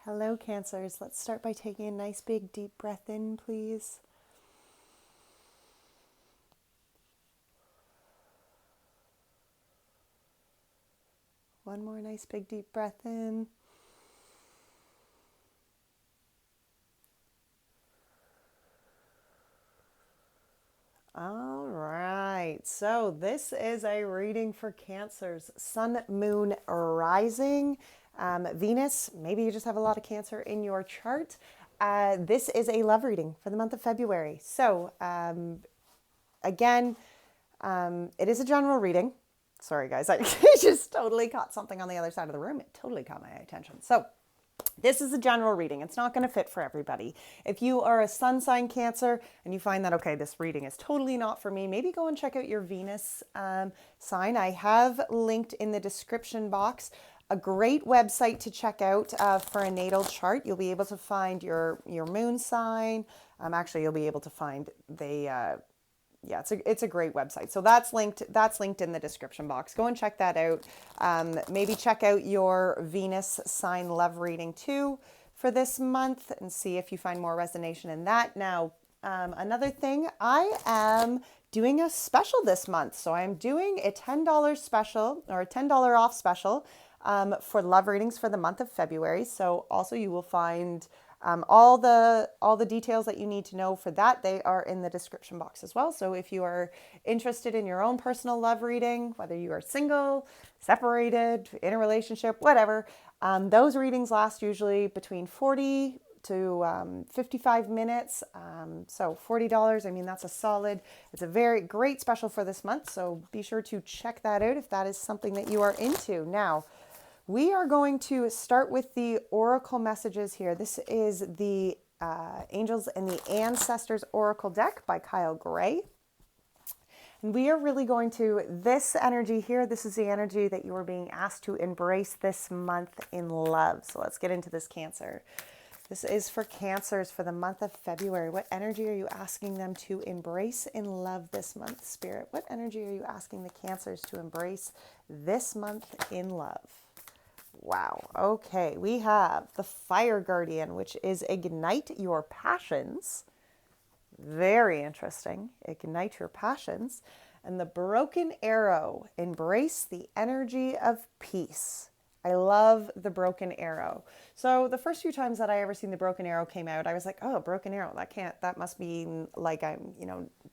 Hello, Cancers. Let's start by taking a nice big deep breath in, please. One more nice big deep breath in. All right, so this is a reading for Cancers. Sun, Moon, Rising, Venus. Maybe you just have a lot of Cancer in your chart. This is a love reading for the month of February. So, again, it is a general reading. Sorry, guys, I just totally caught something on the other side of the room. It totally caught my attention. So, this is a general reading. It's not going to fit for everybody. If you are a sun sign Cancer and you find that, okay, this reading is totally not for me, maybe go and check out your Venus sign. I have linked in the description box a great website to check out for a natal chart. You'll be able to find your moon sign. Actually, you'll be able to find it's a great website. So that's linked in the description box. Go and check that out. Maybe check out your Venus sign love reading too for this month and see if you find more resonation in that. Now, another thing, I am doing a special this month. So I'm doing a $10 special or a $10 off special for love readings for the month of February. So also you will find all the details that you need to know for that, they are in the description box as well. So if you are interested in your own personal love reading, whether you are single, separated, in a relationship, whatever, those readings last usually between 40 to 55 minutes. So $40, I mean, that's a solid, it's a very great special for this month. So be sure to check that out if that is something that you are into. Now, we are going to start with the oracle messages here. This is the Angels and the Ancestors Oracle deck by Kyle Gray. And we are really going to, this energy here, this is the energy that you are being asked to embrace this month in love. So let's get into this, Cancer. This is for Cancers for the month of February. What energy are you asking them to embrace in love this month, Spirit? What energy are you asking the Cancers to embrace this month in love? Wow. Okay. We have the Fire Guardian, which is ignite your passions. Very interesting. Ignite your passions. And the Broken Arrow, embrace the energy of peace. I love the Broken Arrow. So the first few times that I ever seen the Broken Arrow came out, I was like, oh, Broken Arrow, that must mean like I'm,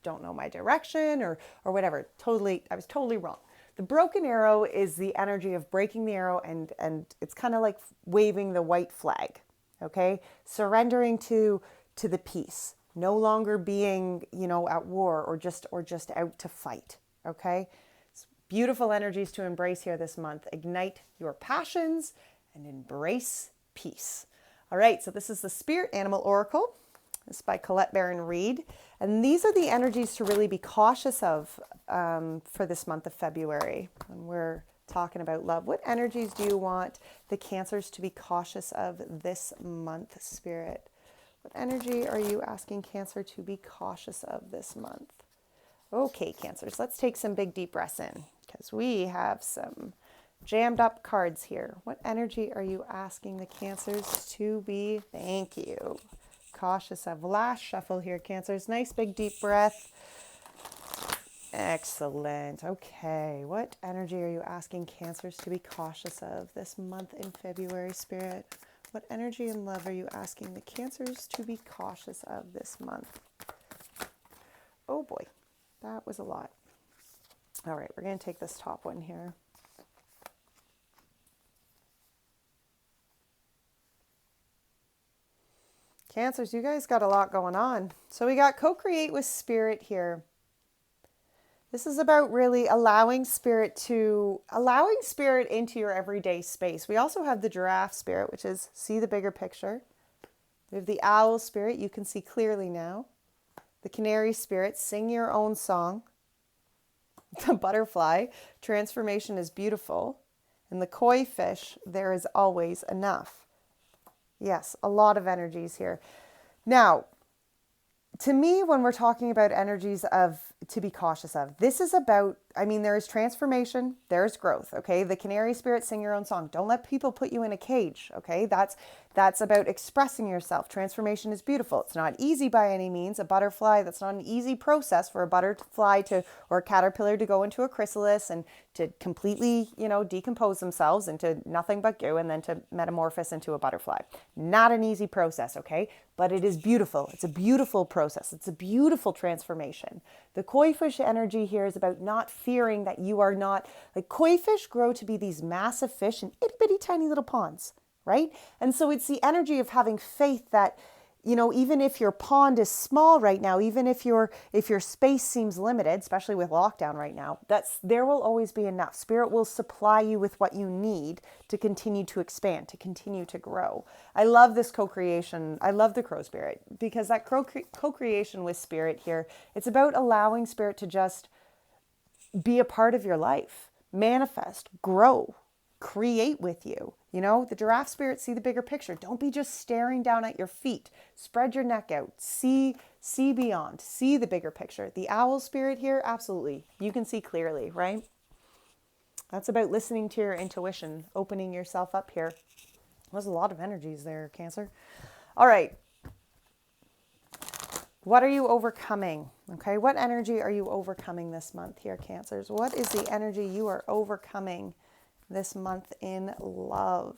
don't know my direction or whatever. I was totally wrong. The broken arrow is the energy of breaking the arrow, and it's kind of like waving the white flag, okay? Surrendering to the peace, no longer being, at war or just out to fight, okay? It's beautiful energies to embrace here this month. Ignite your passions and embrace peace. All right, so this is the Spirit Animal Oracle. This is by Colette Baron Reed. And these are the energies to really be cautious of for this month of February when we're talking about love. What energies do you want the Cancers to be cautious of this month, Spirit? What energy are you asking Cancer to be cautious of this month? Okay, Cancers, let's take some big deep breaths in because we have some jammed up cards here. What energy are you asking the Cancers to be? Thank you. Cautious of. Last shuffle here, Cancers. Nice big deep breath. Excellent. Okay. What energy are you asking Cancers to be cautious of this month in February, Spirit? What energy and love are you asking the Cancers to be cautious of this month? Oh boy, that was a lot. All right, we're going to take this top one here. Cancers, you guys got a lot going on. So we got co-create with Spirit here. This is about really allowing Spirit into your everyday space. We also have the Giraffe Spirit, which is see the bigger picture. We have the Owl Spirit, you can see clearly now. The Canary Spirit, sing your own song. The Butterfly, transformation is beautiful. And the Koi Fish, there is always enough. Yes, a lot of energies here. Now, to me, when we're talking about energies of, to be cautious of. This is about, I mean, there is transformation, there's growth, okay? The canary spirit, sing your own song. Don't let people put you in a cage, okay? That's about expressing yourself. Transformation is beautiful. It's not easy by any means. A butterfly, that's not an easy process for a butterfly to, or a caterpillar to go into a chrysalis and to completely, decompose themselves into nothing but goo and then to metamorphose into a butterfly. Not an easy process, okay? But it is beautiful. It's a beautiful process. It's a beautiful transformation. The koi fish energy here is about not fearing that you are not, like koi fish grow to be these massive fish in itty bitty tiny little ponds, right? And so it's the energy of having faith that, even if your pond is small right now, even if your space seems limited, especially with lockdown right now, there will always be enough. Spirit will supply you with what you need to continue to expand, to continue to grow. I love this co-creation. I love the crow spirit because that co-creation with spirit here, it's about allowing spirit to just be a part of your life, manifest, grow, create with you. The giraffe spirit, see the bigger picture. Don't be just staring down at your feet. Spread your neck out. See beyond. See the bigger picture. The owl spirit here, absolutely. You can see clearly, right? That's about listening to your intuition, opening yourself up here. There's a lot of energies there, Cancer. All right. What are you overcoming? Okay, what energy are you overcoming this month here, Cancers? What is the energy you are overcoming this month in love?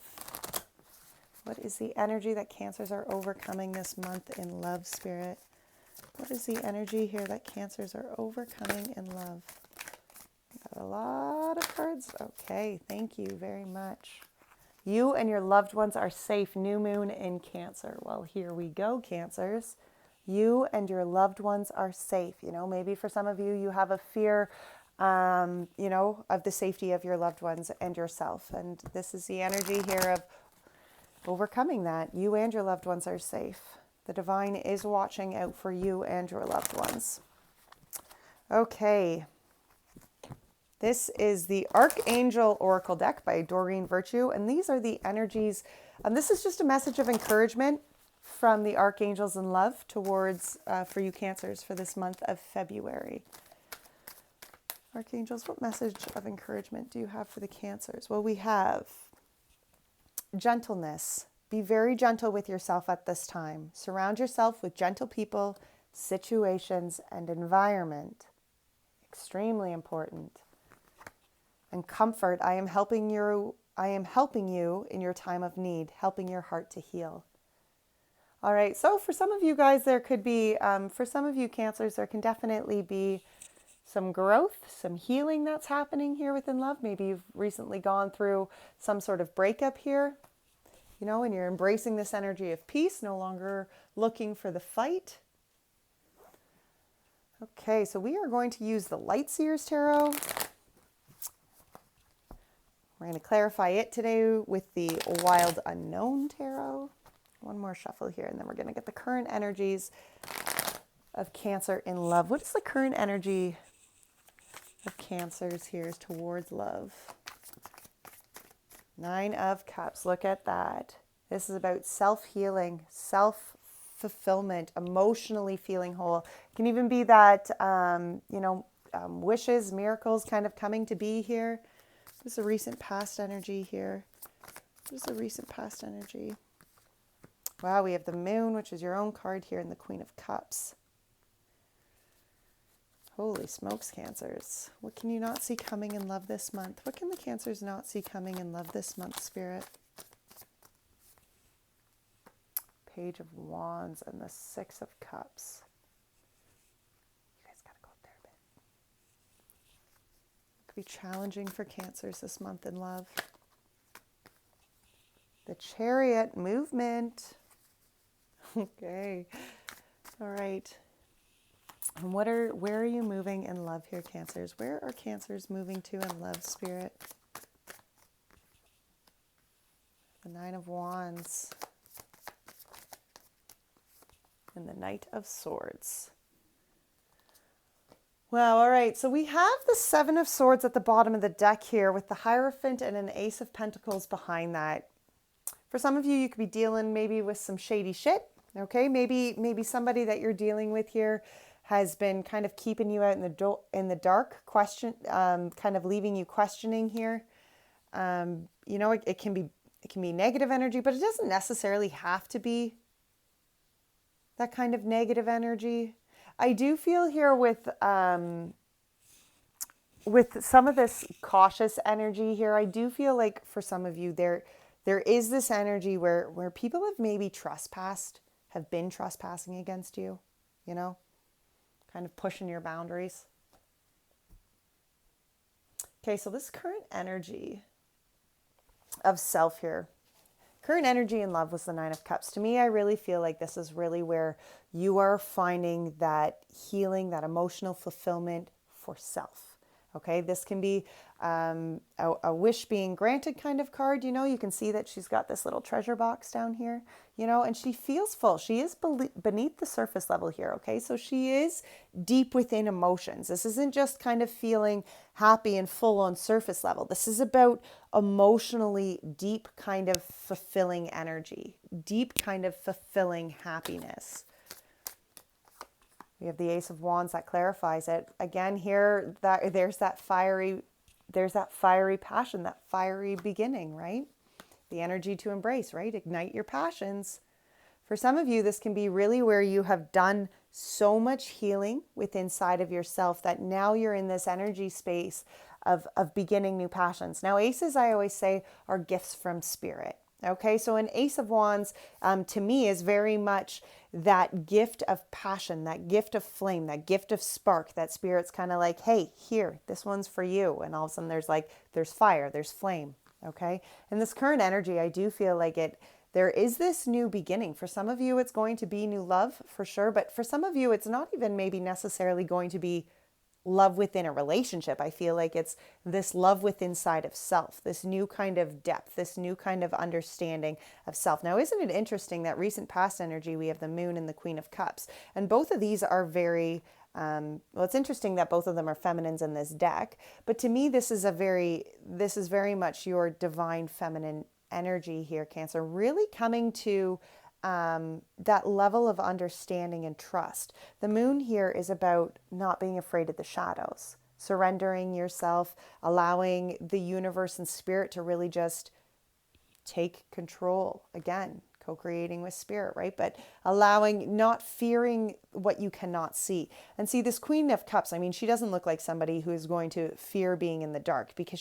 What is the energy that Cancers are overcoming this month in love, Spirit? What is the energy here that Cancers are overcoming in love? Got a lot of cards. Okay, thank you very much. You and your loved ones are safe. New moon in Cancer. Well, here we go, Cancers. You and your loved ones are safe. Maybe for some of you, you have a fear of the safety of your loved ones and yourself. And this is the energy here of overcoming that. You and your loved ones are safe. The divine is watching out for you and your loved ones. Okay. This is the Archangel Oracle deck by Doreen Virtue. And these are the energies. And this is just a message of encouragement from the Archangels in love towards, for you Cancers, for this month of February. Archangels, what message of encouragement do you have for the Cancers? Well, we have gentleness. Be very gentle with yourself at this time. Surround yourself with gentle people, situations, and environment. Extremely important. And comfort. I am helping you in your time of need, helping your heart to heal. All right, so for some of you guys, there could be, for some of you Cancers, there can definitely be some growth, some healing that's happening here within love. Maybe you've recently gone through some sort of breakup here, and you're embracing this energy of peace, no longer looking for the fight. Okay, so we are going to use the Light Seers Tarot. We're going to clarify it today with the Wild Unknown Tarot. One more shuffle here, and then we're going to get the current energies of Cancer in love. What is the current energy of Cancers here towards love? 9 of Cups. Look at that. This is about self-healing, self-fulfillment, emotionally feeling whole. It can even be that, wishes, miracles kind of coming to be here. There's a recent past energy here. There's a recent past energy. Wow, we have the Moon, which is your own card here, and the Queen of Cups. Holy smokes, Cancers. What can you not see coming in love this month? What can the Cancers not see coming in love this month, Spirit? Page of Wands and the 6 of Cups. You guys gotta go up there a bit. It could be challenging for Cancers this month in love. The Chariot movement. Okay. All right. And where are you moving in love here, Cancers? Where are Cancers moving to in love, Spirit? The 9 of Wands. And the Knight of Swords. Well, all right. So we have the 7 of Swords at the bottom of the deck here with the Hierophant and an Ace of Pentacles behind that. For some of you, you could be dealing maybe with some shady shit. Okay, maybe somebody that you're dealing with here has been kind of keeping you out in the dark, kind of leaving you questioning here. It can be negative energy, but it doesn't necessarily have to be that kind of negative energy. I do feel here with some of this cautious energy here, I do feel like for some of you there is this energy where people have maybe have been trespassing against you, kind of pushing your boundaries. Okay, so this current energy of self here, current energy in love was the Nine of Cups. To me, I really feel like this is really where you are finding that healing, that emotional fulfillment for self. Okay, this can be a wish being granted kind of card. You can see that she's got this little treasure box down here, and she feels full. She is beneath the surface level here. Okay, so she is deep within emotions. This isn't just kind of feeling happy and full on surface level. This is about emotionally deep kind of fulfilling energy, deep kind of fulfilling happiness. We have the Ace of Wands that clarifies it. Again, here there's that fiery passion, that fiery beginning, right? The energy to embrace, right? Ignite your passions. For some of you, this can be really where you have done so much healing within inside of yourself that now you're in this energy space of beginning new passions. Now, aces, I always say, are gifts from spirit. Okay, so an Ace of Wands to me is very much that gift of passion, that gift of flame, that gift of spark, that spirit's kind of like, hey, here, this one's for you. And all of a sudden there's fire, there's flame. Okay, and this current energy, I do feel like there is this new beginning. For some of you, it's going to be new love for sure. But for some of you, it's not even maybe necessarily going to be love within a relationship. I feel like it's this love within inside of self, this new kind of depth, this new kind of understanding of self. Now, isn't it interesting that recent past energy, we have the Moon and the Queen of Cups, and both of these are very, well, it's interesting that both of them are feminines in this deck, but to me, this is very much your divine feminine energy here, Cancer, really coming to that level of understanding and trust. The Moon here is about not being afraid of the shadows, surrendering yourself, allowing the universe and spirit to really just take control. Again, co-creating with spirit, right? But not fearing what you cannot see. And see, this Queen of Cups, I mean, she doesn't look like somebody who is going to fear being in the dark, because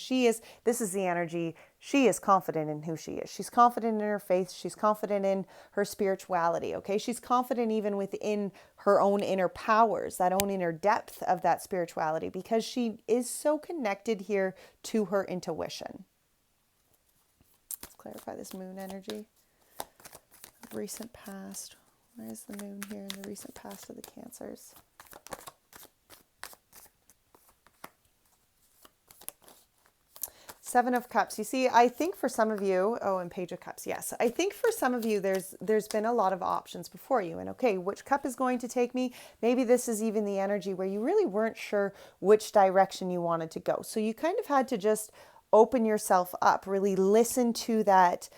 this is the energy, she is confident in who she is. She's confident in her faith. She's confident in her spirituality, okay? She's confident even within her own inner powers, that own inner depth of that spirituality, because she is so connected here to her intuition. Let's clarify this Moon energy. Recent past. Where is the Moon here in the recent past of the Cancers? Seven of Cups. You see, I think for some of you, and Page of Cups, yes. I think for some of you, there's been a lot of options before you. And okay, which cup is going to take me? Maybe this is even the energy where you really weren't sure which direction you wanted to go. So you kind of had to just open yourself up, really listen to that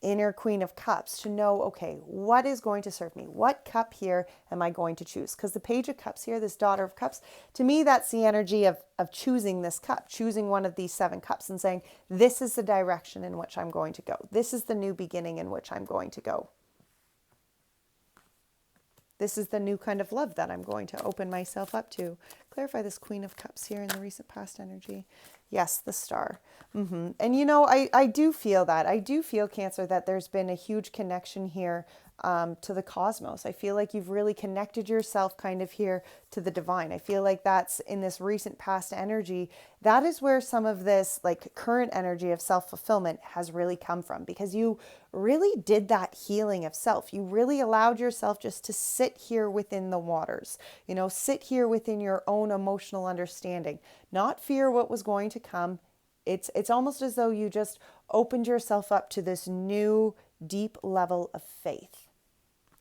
inner Queen of Cups to know, okay, what is going to serve me? What cup here am I going to choose? Because the Page of Cups here, this Daughter of Cups, to me, that's the energy of choosing this cup, choosing one of these 7 cups and saying, this is the direction in which I'm going to go. This is the new beginning in which I'm going to go. This is the new kind of love that I'm going to open myself up to. Clarify this Queen of Cups here in the recent past energy. Yes, the Star. And I do feel that. I do feel, Cancer, that there's been a huge connection here to the cosmos. I feel like you've really connected yourself kind of here to the divine. I feel like that's in this recent past energy. That is where some of this like current energy of self-fulfillment has really come from, because you really did that healing of self. You really allowed yourself just to sit here within the waters, sit here within your own emotional understanding, not fear what was going to come. It's almost as though you just opened yourself up to this new deep level of faith.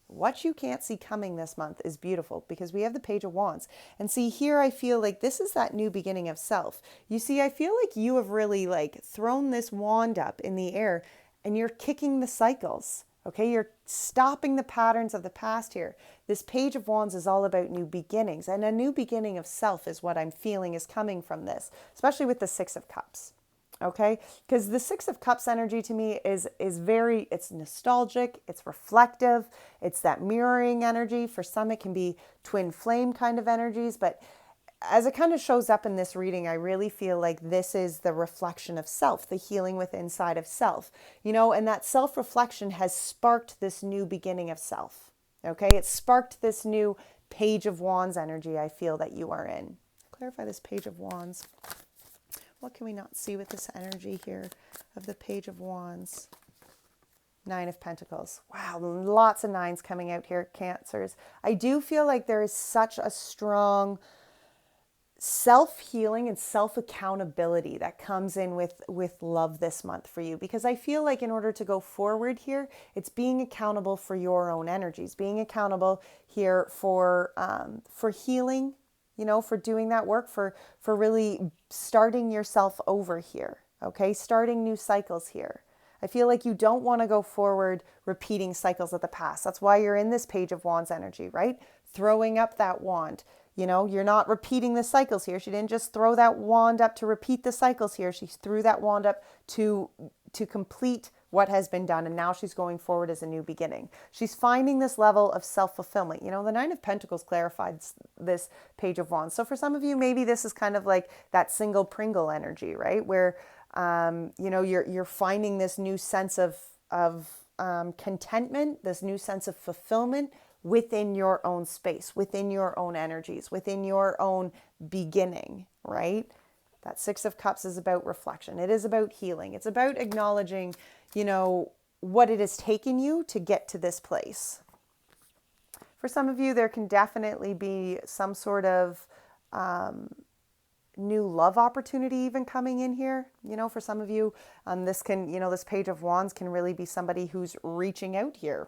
What you can't see coming this month is beautiful, because we have the Page of Wands. And see, here I feel like this is that new beginning of self. You see, I feel like you have really thrown this wand up in the air and you're kicking the cycles. Okay, you're stopping the patterns of the past here. This Page of Wands is all about new beginnings, and a new beginning of self is what I'm feeling is coming from this, especially with the Six of Cups. Okay, because the Six of Cups energy to me is very, it's nostalgic, it's reflective, it's that mirroring energy. For some it can be twin flame kind of energies, but as it kind of shows up in this reading, I really feel like this is the reflection of self, the healing within inside of self, and that self-reflection has sparked this new beginning of self. Okay, it sparked this new Page of Wands energy I feel that you are in. Clarify this Page of Wands. What can we not see with this energy here of the Page of Wands? Nine of Pentacles. Wow, lots of nines coming out here, Cancers. I do feel like there is such a strong self-healing and self-accountability that comes in with love this month for you, because I feel like in order to go forward here, it's being accountable for your own energies, being accountable here for healing, for doing that work, for really starting yourself over here. Okay, starting new cycles here. I feel like you don't want to go forward repeating cycles of the past. That's why you're in this Page of Wands energy, right? Throwing up that wand. You're not repeating the cycles here. She didn't just throw that wand up to repeat the cycles here. She threw that wand up to complete what has been done. And now she's going forward as a new beginning. She's finding this level of self-fulfillment. The Nine of Pentacles clarified this Page of Wands. So for some of you, maybe this is kind of like that single Pringle energy, right? Where, you're finding this new sense of contentment, this new sense of fulfillment within your own space, within your own energies, within your own beginning, right? That Six of Cups is about reflection. It is about healing. It's about acknowledging, what it has taken you to get to this place. For some of you, there can definitely be some sort of new love opportunity even coming in here. For some of you, this can, this Page of Wands can really be somebody who's reaching out here.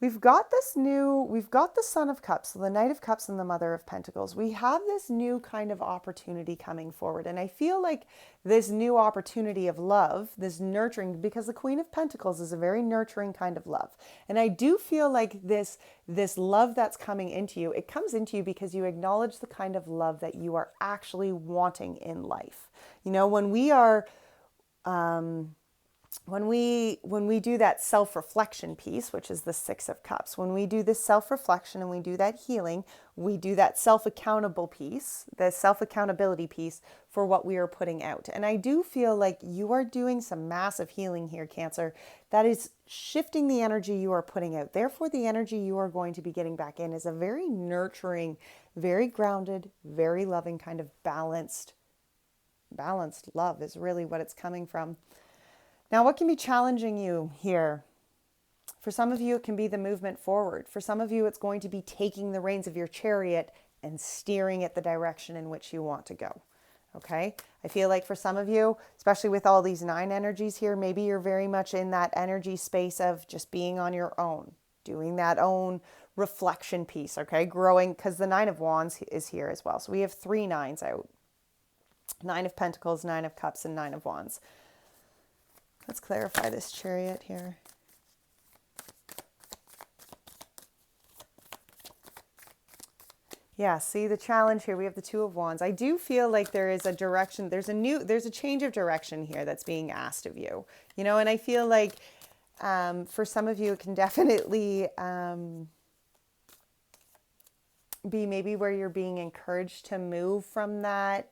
We've got the Son of Cups, so the Knight of Cups and the Mother of Pentacles. We have this new kind of opportunity coming forward. And I feel like this new opportunity of love, this nurturing, because the Queen of Pentacles is a very nurturing kind of love. And I do feel like this love that's coming into you, it comes into you because you acknowledge the kind of love that you are actually wanting in life. When we are... When we do that self-reflection piece, which is the Six of Cups, when we do this self-reflection and we do that healing, we do that self-accountable piece, the self-accountability piece for what we are putting out. And I do feel like you are doing some massive healing here, Cancer, that is shifting the energy you are putting out. Therefore, the energy you are going to be getting back in is a very nurturing, very grounded, very loving kind of balanced love is really what it's coming from. Now, what can be challenging you here? For some of you, it can be the movement forward. For some of you, it's going to be taking the reins of your chariot and steering it the direction in which you want to go. Okay? I feel like for some of you, especially with all these nine energies here, maybe you're very much in that energy space of just being on your own, doing that own reflection piece, okay? Growing, because the Nine of Wands is here as well. So we have three nines out. Nine of Pentacles, Nine of Cups, and Nine of Wands. Let's clarify this Chariot here. Yeah, see the challenge here. We have the Two of Wands. I do feel like there is a direction. There's a change of direction here that's being asked of you. And I feel like for some of you, it can definitely be maybe where you're being encouraged to move from that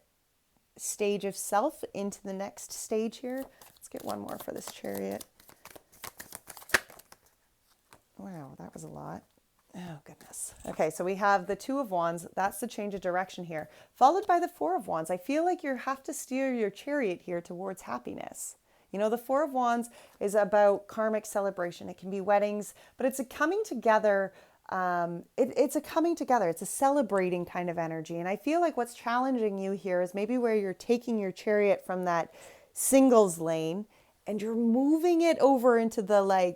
stage of self into the next stage here. Let's get one more for this Chariot. Wow, that was a lot. Oh, goodness. Okay, so we have the Two of Wands. That's the change of direction here. Followed by the Four of Wands. I feel like you have to steer your chariot here towards happiness. The Four of Wands is about karmic celebration. It can be weddings, but it's a coming together. It's a coming together. It's a celebrating kind of energy. And I feel like what's challenging you here is maybe where you're taking your chariot from that singles lane and you're moving it over into the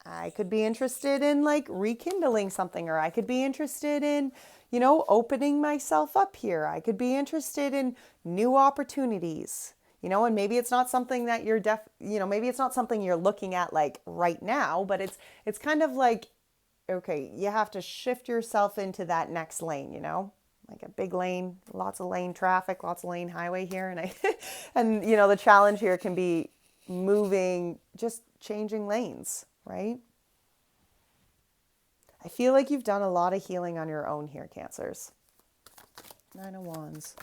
I could be interested in rekindling something, or I could be interested in, opening myself up here. I could be interested in new opportunities. And maybe it's not something that maybe it's not something you're looking at like right now, but it's kind of like, okay, you have to shift yourself into that next lane, like a big lane, lots of lane traffic, lots of lane highway here. And the challenge here can be moving, just changing lanes, right? I feel like you've done a lot of healing on your own here, Cancers. Nine of Wands.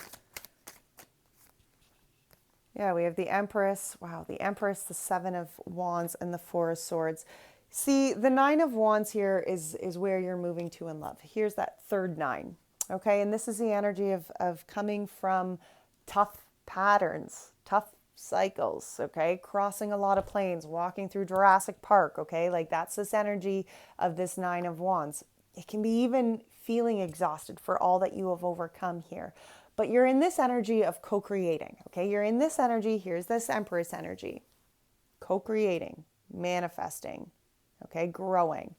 Yeah, we have the Empress. Wow, the Empress, the Seven of Wands, and the Four of Swords. See, the Nine of Wands here is where you're moving to in love. Here's that third nine. Okay, and this is the energy of coming from tough patterns, tough cycles, okay? Crossing a lot of planes, walking through Jurassic Park, okay? Like that's this energy of this Nine of Wands. It can be even feeling exhausted for all that you have overcome here. But you're in this energy of co-creating, okay? You're in this energy, here's this Empress energy. Co-creating, manifesting, okay? Growing.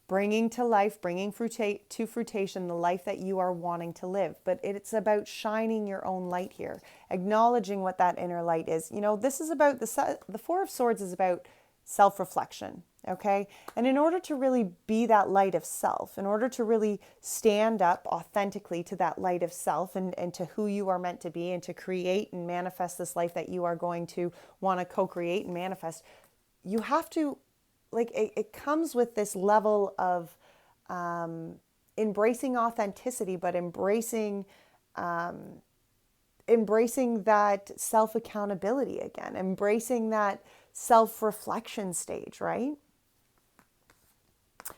Bringing to life, bringing to fruition the life that you are wanting to live. But it's about shining your own light here, acknowledging what that inner light is. This is about, the Four of Swords is about self-reflection, okay? And in order to really be that light of self, in order to really stand up authentically to that light of self and to who you are meant to be and to create and manifest this life that you are going to want to co-create and manifest, you have to, it comes with this level of embracing authenticity, but embracing that self-accountability again, embracing that self-reflection stage, right?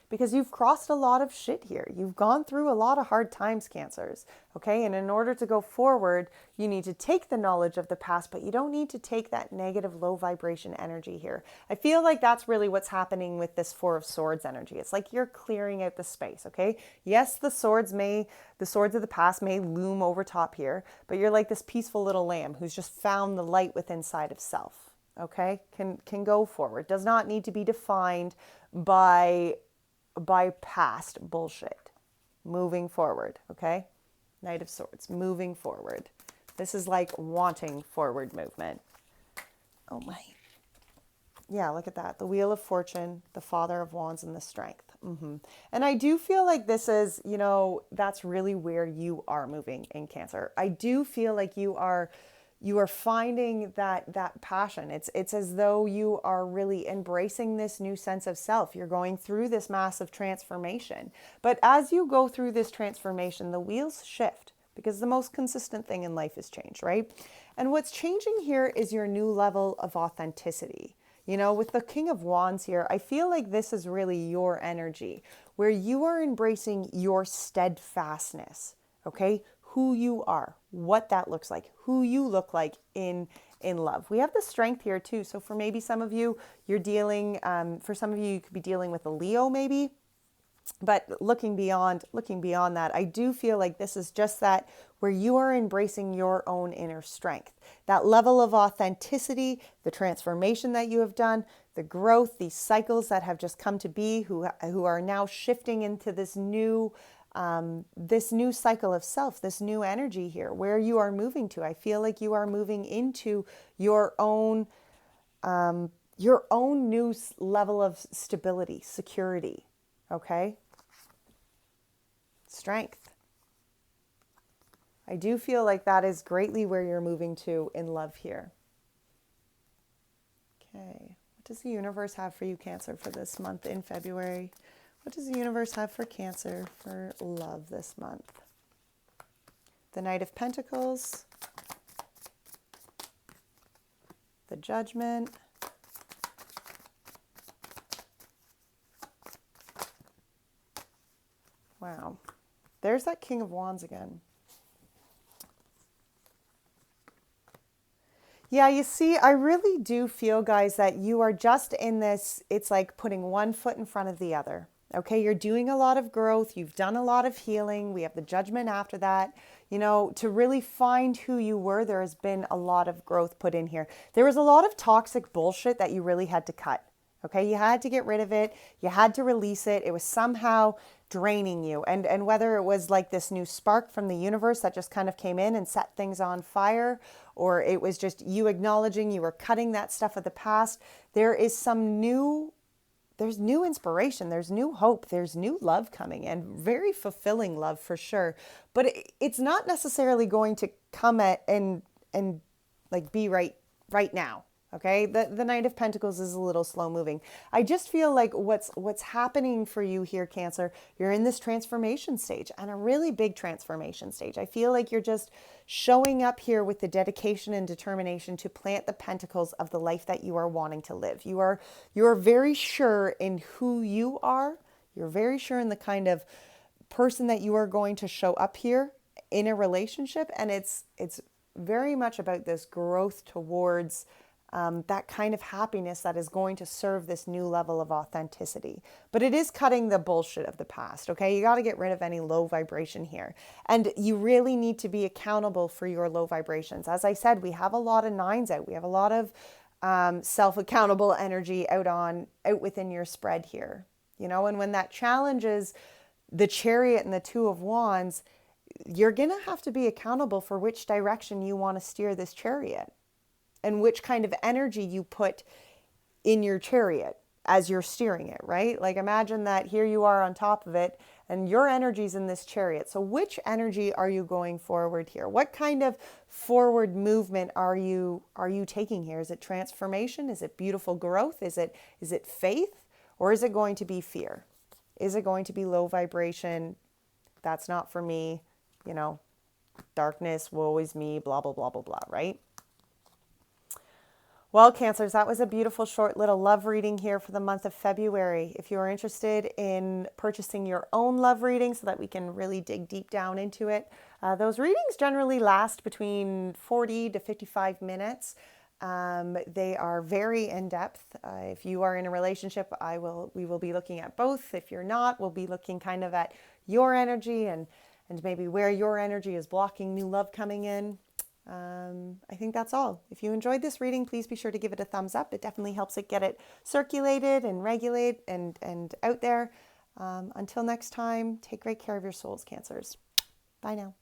Because you've crossed a lot of shit here. You've gone through a lot of hard times, Cancers, okay? And in order to go forward, you need to take the knowledge of the past, but you don't need to take that negative low vibration energy here. I feel like that's really what's happening with this Four of Swords energy. It's like you're clearing out the space, okay? Yes, the swords of the past may loom over top here, but you're like this peaceful little lamb who's just found the light within inside of self, okay? Can go forward. Does not need to be defined by past bullshit. Moving forward, okay? Knight of Swords, moving forward. This is like wanting forward movement. Oh my. Yeah, look at that. The Wheel of Fortune, the Father of Wands, and the Strength. And I do feel like this is, that's really where you are moving in Cancer. I do feel like you are finding that passion. It's as though you are really embracing this new sense of self. You're going through this massive transformation. But as you go through this transformation, the wheels shift because the most consistent thing in life is change, right? And what's changing here is your new level of authenticity. With the King of Wands here, I feel like this is really your energy where you are embracing your steadfastness, okay? Who you are, what that looks like, who you look like in love. We have the Strength here too. So for maybe some of you, you're dealing, for some of you, you could be dealing with a Leo maybe. But looking beyond that, I do feel like this is just that where you are embracing your own inner strength, that level of authenticity, the transformation that you have done, the growth, these cycles that have just come to be, who are now shifting into this new cycle of self, this new energy here, where you are moving to. I feel like you are moving into your own new level of stability, security. Okay? Strength. I do feel like that is greatly where you're moving to in love here. Okay. What does the universe have for you, Cancer, for this month in February? What does the universe have for Cancer for love this month? The Knight of Pentacles. The Judgment. Wow. There's that King of Wands again. Yeah, you see, I really do feel, guys, that you are just in this, it's like putting one foot in front of the other. Okay, you're doing a lot of growth. You've done a lot of healing. We have the Judgment after that. To really find who you were, there has been a lot of growth put in here. There was a lot of toxic bullshit that you really had to cut. Okay, you had to get rid of it. You had to release it. It was somehow draining you. And whether it was like this new spark from the universe that just kind of came in and set things on fire, or it was just you acknowledging you were cutting that stuff of the past. There is there's new inspiration, there's new hope, there's new love coming in, very fulfilling love for sure. But it's not necessarily going to come at and like be right now. Okay, the Knight of Pentacles is a little slow moving. I just feel like what's happening for you here, Cancer, you're in this transformation stage, and a really big transformation stage. I feel like you're just showing up here with the dedication and determination to plant the pentacles of the life that you are wanting to live. You are very sure in who you are. You're very sure in the kind of person that you are going to show up here in a relationship, and it's very much about this growth towards that kind of happiness that is going to serve this new level of authenticity. But it is cutting the bullshit of the past, okay? You got to get rid of any low vibration here. And you really need to be accountable for your low vibrations. As I said, we have a lot of nines out. We have a lot of self-accountable energy out within your spread here. You know, and when that challenges the Chariot and the Two of Wands, you're going to have to be accountable for which direction you want to steer this Chariot, and which kind of energy you put in your Chariot as you're steering it, right? Like imagine that here you are on top of it and your energy's in this Chariot. So which energy are you going forward here? What kind of forward movement are you taking here? Is it transformation? Is it beautiful growth? Is it faith? Or is it going to be fear? Is it going to be low vibration? That's not for me, you know, darkness, woe is me, blah, blah, blah, blah, blah, right? Well, Cancers, that was a beautiful short little love reading here for the month of February. If you are interested in purchasing your own love reading so that we can really dig deep down into it, those readings generally last between 40 to 55 minutes. They are very in-depth. If you are in a relationship, we will be looking at both. If you're not, we'll be looking kind of at your energy and maybe where your energy is blocking new love coming in. I think that's all. If you enjoyed this reading, please be sure to give it a thumbs up. It definitely helps it get it circulated and regulated and out there. Until next time, take great care of your souls, Cancers. Bye now.